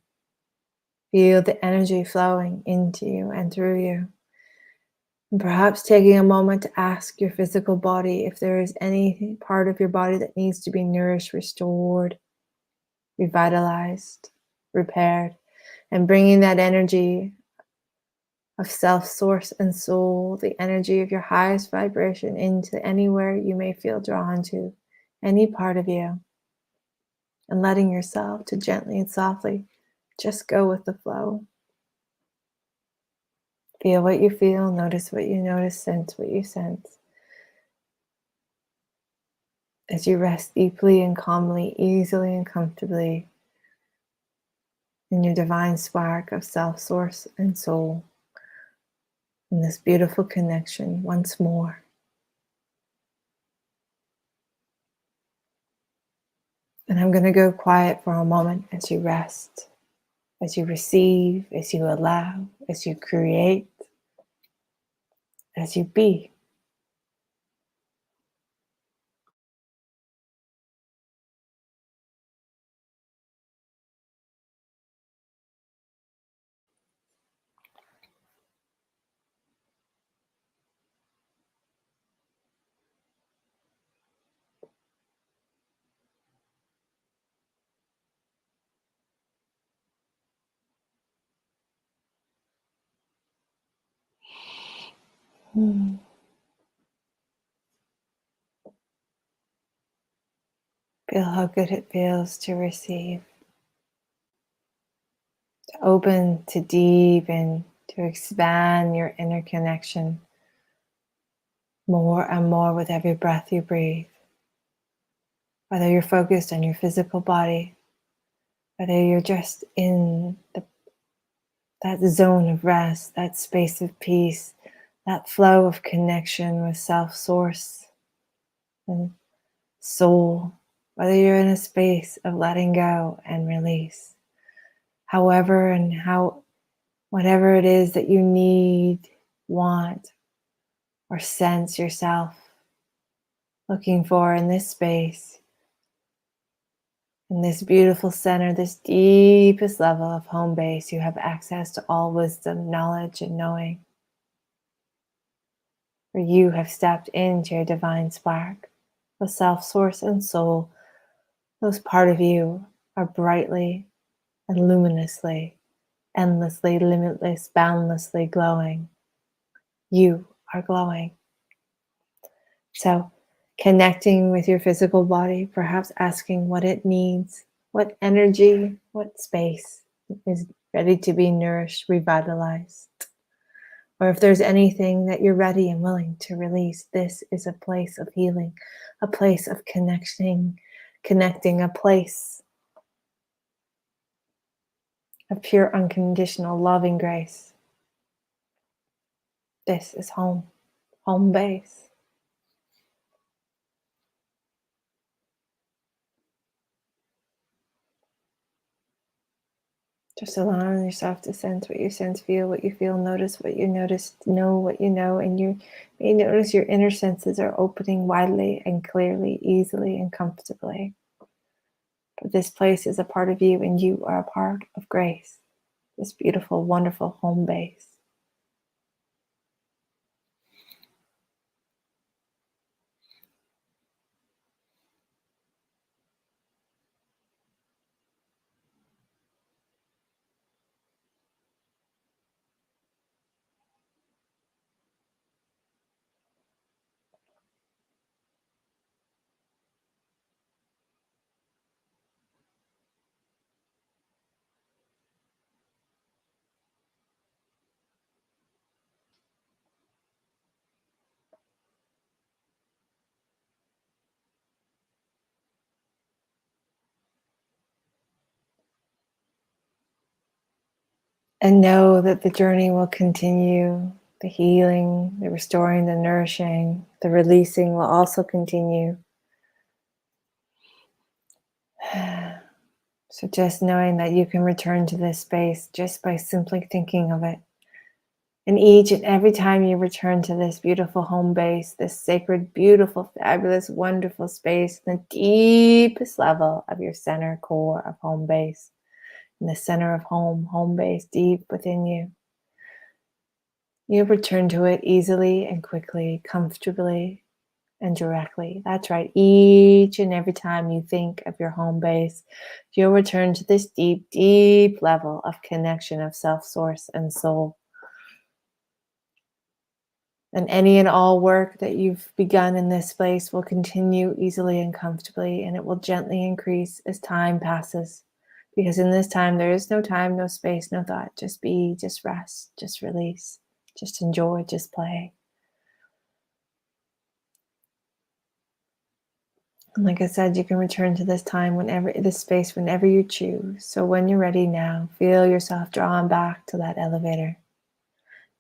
Feel the energy flowing into you and through you. And perhaps taking a moment to ask your physical body if there is any part of your body that needs to be nourished, restored, revitalized, repaired, and bringing that energy of self, source, and soul, the energy of your highest vibration into anywhere you may feel drawn to, any part of you, and letting yourself to gently and softly just go with the flow. Feel what you feel, notice what you notice, sense what you sense. As you rest deeply and calmly, easily and comfortably in your divine spark of self, source, and soul, in this beautiful connection once more. And I'm going to go quiet for a moment as you rest, as you receive, as you allow, as you create, as you be. Feel how good it feels to receive. open to deepen, to expand your inner connection more and more with every breath you breathe. Whether you're focused on your physical body, whether you're just in that zone of rest, that space of peace, that flow of connection with self-source and soul, whether you're in a space of letting go and release, however and whatever it is that you need, want, or sense yourself looking for in this space, in this beautiful center, this deepest level of home base, you have access to all wisdom, knowledge, and knowing. For you have stepped into your divine spark. The self, source, and soul, those part of you, are brightly and luminously, endlessly, limitless, boundlessly glowing. You are glowing. So, connecting with your physical body, perhaps asking what it needs, what energy, what space is ready to be nourished, revitalized. Or if there's anything that you're ready and willing to release, this is a place of healing, a place of connecting, a place of pure, unconditional, loving grace. This is home base. Just allowing yourself to sense what you sense, feel what you feel, notice what you notice, know what you know, and you may notice your inner senses are opening widely and clearly, easily and comfortably. But this place is a part of you, and you are a part of grace, this beautiful, wonderful home base. And know that the journey will continue. The healing, the restoring, the nourishing, the releasing will also continue. So just knowing that you can return to this space just by simply thinking of it. And each and every time you return to this beautiful home base, this sacred, beautiful, fabulous, wonderful space, the deepest level of your center core of home base, in the center of home base, deep within you. You return to it easily and quickly, comfortably and directly. That's right. Each and every time you think of your home base, you'll return to this deep, deep level of connection of self, source, and soul. And any and all work that you've begun in this place will continue easily and comfortably, and it will gently increase as time passes. Because in this time, there is no time, no space, no thought. Just be, just rest, just release, just enjoy, just play. And like I said, you can return to this time this space whenever you choose. So when you're ready now, feel yourself drawn back to that elevator.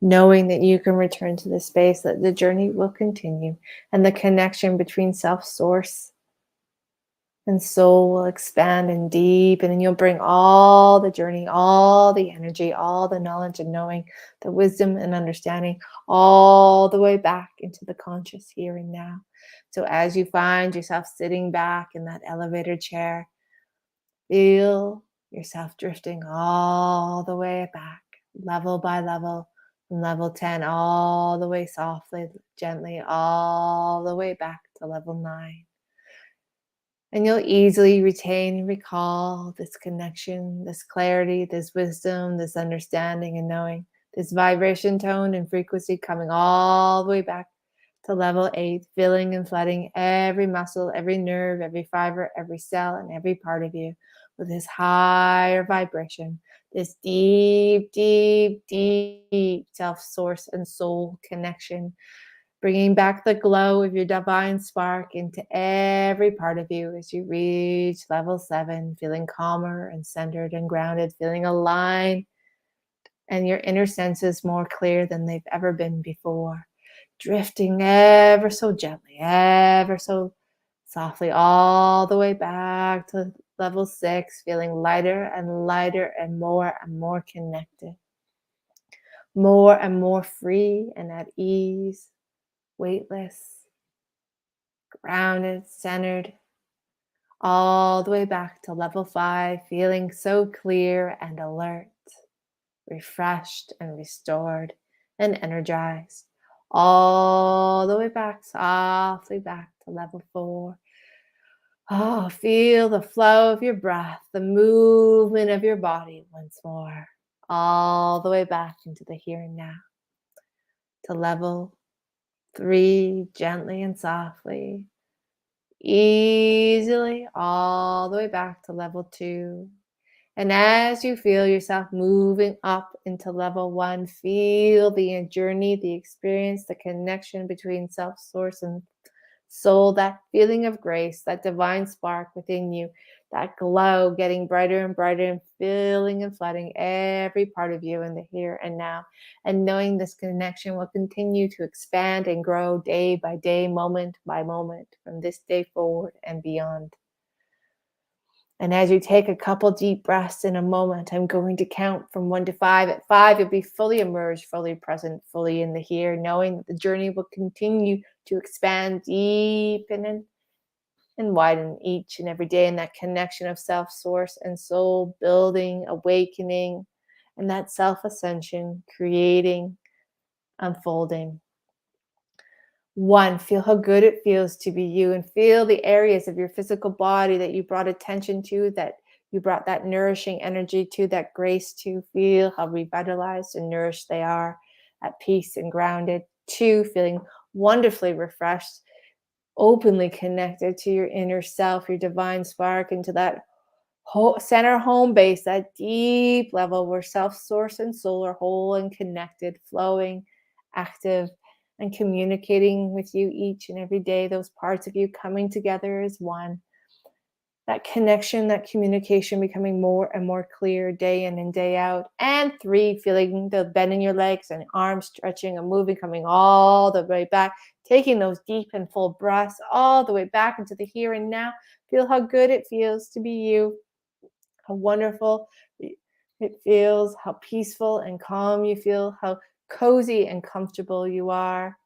Knowing that you can return to this space, that the journey will continue, and the connection between self-source and soul will expand and deepen, and you'll bring all the journey, all the energy, all the knowledge and knowing, the wisdom and understanding, all the way back into the conscious here and now. So as you find yourself sitting back in that elevator chair, feel yourself drifting all the way back, level by level, from level 10 all the way softly, gently, all the way back to level 9. And you'll easily retain and recall this connection, this clarity, this wisdom, this understanding and knowing, this vibration tone and frequency coming all the way back to level 8, filling and flooding every muscle, every nerve, every fiber, every cell, and every part of you with this higher vibration, this deep, deep, deep self source and soul connection, bringing back the glow of your divine spark into every part of you as you reach level 7, feeling calmer and centered and grounded, feeling aligned and your inner senses more clear than they've ever been before, drifting ever so gently, ever so softly, all the way back to level 6, feeling lighter and lighter and more connected, more and more free and at ease, weightless, grounded, centered, all the way back to level 5, feeling so clear and alert, refreshed and restored and energized, all the way back, softly back to level 4. Oh, feel the flow of your breath, the movement of your body once more, all the way back into the here and now to level 3, gently and softly, easily, all the way back to level 2. And as you feel yourself moving up into level 1, feel the journey, the experience, the connection between self, source, and soul, that feeling of grace, that divine spark within you, that glow getting brighter and brighter and filling and flooding every part of you in the here and now. And knowing this connection will continue to expand and grow day by day, moment by moment, from this day forward and beyond. And as you take a couple deep breaths in a moment, I'm going to count from 1 to 5. At 5, you'll be fully immersed, fully present, fully in the here, knowing that the journey will continue to expand, deepen, and widen each and every day in that connection of self, source, and soul, building, awakening, and that self ascension, creating, unfolding. 1, feel how good it feels to be you, and feel the areas of your physical body that you brought attention to, that you brought that nourishing energy to, that grace to. Feel how revitalized and nourished they are, at peace and grounded. 2, feeling wonderfully refreshed, openly connected to your inner self, your divine spark, into that center home base, that deep level where self, source, and soul are whole and connected, flowing, active, and communicating with you each and every day. Those parts of you coming together as one. That connection, that communication becoming more and more clear day in and day out. And 3, feeling the bend in your legs and arms stretching and moving, coming all the way back, taking those deep and full breaths all the way back into the here and now. Feel how good it feels to be you, how wonderful it feels, how peaceful and calm you feel, how cozy and comfortable you are.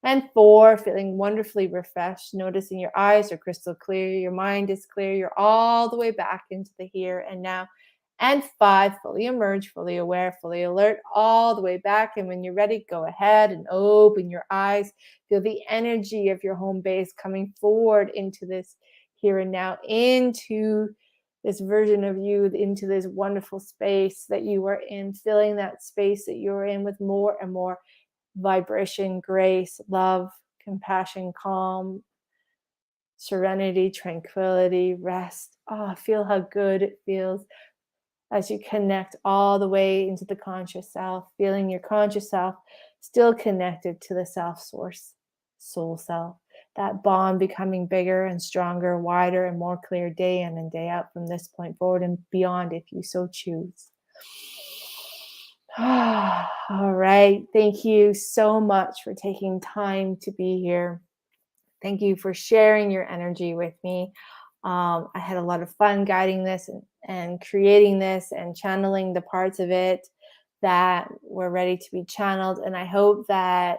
And 4, feeling wonderfully refreshed, noticing your eyes are crystal clear, your mind is clear, you're all the way back into the here and now. And 5, fully emerge, fully aware, fully alert, all the way back. And when you're ready, go ahead and open your eyes. Feel the energy of your home base coming forward into this here and now, into this version of you, into this wonderful space that you are in, filling that space that you're in with more and more vibration, grace, love, compassion, calm, serenity, tranquility, rest. Oh, feel how good it feels as you connect all the way into the conscious self, feeling your conscious self still connected to the self source, soul self. That bond becoming bigger and stronger, wider and more clear day in and day out from this point forward and beyond if you so choose. All right. Thank you so much for taking time to be here. Thank you for sharing your energy with me. I had a lot of fun guiding this and creating this and channeling the parts of it that were ready to be channeled. And I hope that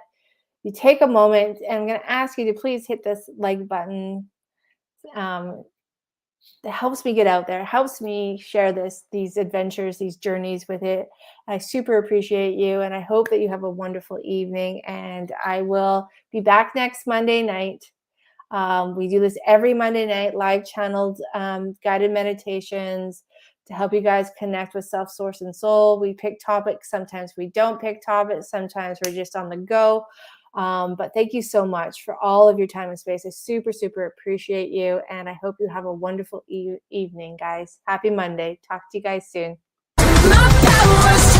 you take a moment, and I'm going to ask you to please hit this like button. That helps me get out there, helps me share these adventures, these journeys with it. I super appreciate you, and I hope that you have a wonderful evening. And I will be back next Monday night. We do this every Monday night, live channeled guided meditations to help you guys connect with self, source, and soul. We pick topics. Sometimes we don't pick topics. Sometimes we're just on the go. But thank you so much for all of your time and space. I super, super appreciate you. And I hope you have a wonderful evening, guys. Happy Monday. Talk to you guys soon. My power